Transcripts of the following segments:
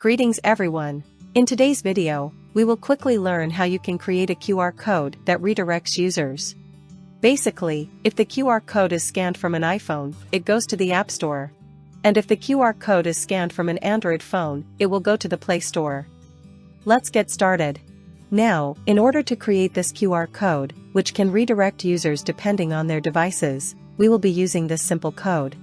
Greetings everyone. In today's video, we will quickly learn how you can create a QR code that redirects users. Basically, if the QR code is scanned from an iPhone, it goes to the App Store. And if the QR code is scanned from an Android phone, it will go to the Play Store. Let's get started. Now, in order to create this QR code, which can redirect users depending on their devices, we will be using this simple code.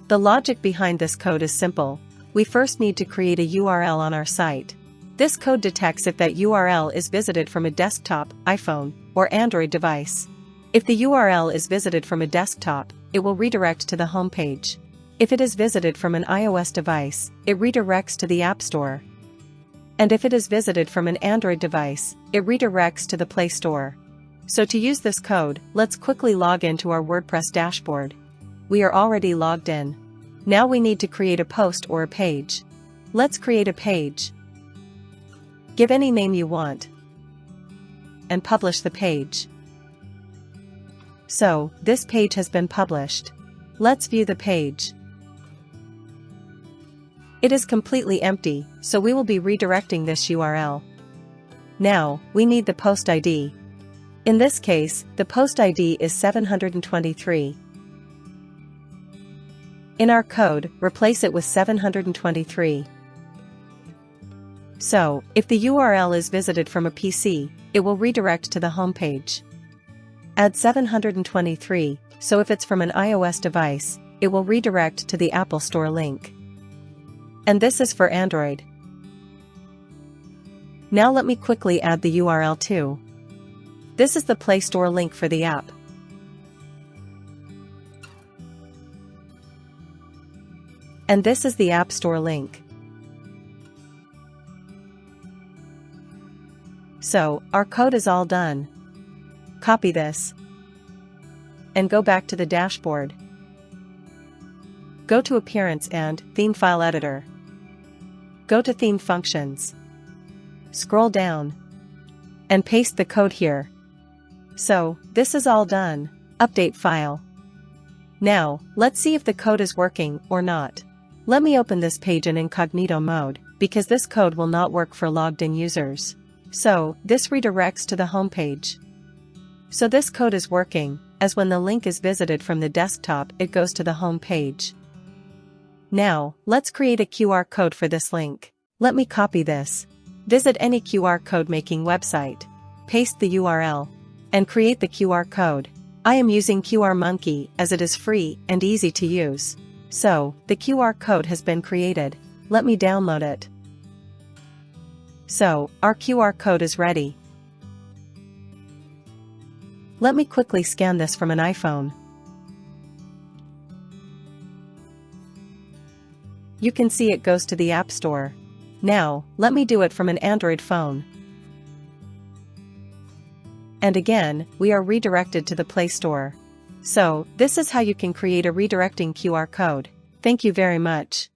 The logic behind this code is simple. We first need to create a URL on our site. This code detects if that URL is visited from a desktop, iPhone, or Android device. If the URL is visited from a desktop, it will redirect to the home page. If it is visited from an iOS device, it redirects to the App Store. And if it is visited from an Android device, it redirects to the Play Store. So to use this code, let's quickly log into our WordPress dashboard. We are already logged in. Now we need to create a post or a page. Let's create a page. Give any name you want. And publish the page. So, this page has been published. Let's view the page. It is completely empty, so we will be redirecting this URL. Now, we need the post ID. In this case, the post ID is 723. In our code, replace it with 723. So, if the URL is visited from a PC, it will redirect to the home page. Add 723, so if it's from an iOS device, it will redirect to the Apple Store link. And this is for Android. Now let me quickly add the URL too. This is the Play Store link for the app. And this is the App Store link. So, our code is all done. Copy this. And go back to the dashboard. Go to Appearance and Theme File Editor. Go to Theme Functions. Scroll down. And paste the code here. So, this is all done. Update file. Now, let's see if the code is working or not. Let me open this page in incognito mode, because this code will not work for logged-in users. So, this redirects to the home page. So this code is working, as when the link is visited from the desktop, it goes to the home page. Now, let's create a QR code for this link. Let me copy this. Visit any QR code making website. Paste the URL. And create the QR code. I am using QR Monkey as it is free and easy to use. So, the QR code has been created. Let me download it. So, our QR code is ready. Let me quickly scan this from an iPhone. You can see it goes to the App Store. Now, let me do it from an Android phone. And again, we are redirected to the Play Store. So, this is how you can create a redirecting QR code. Thank you very much.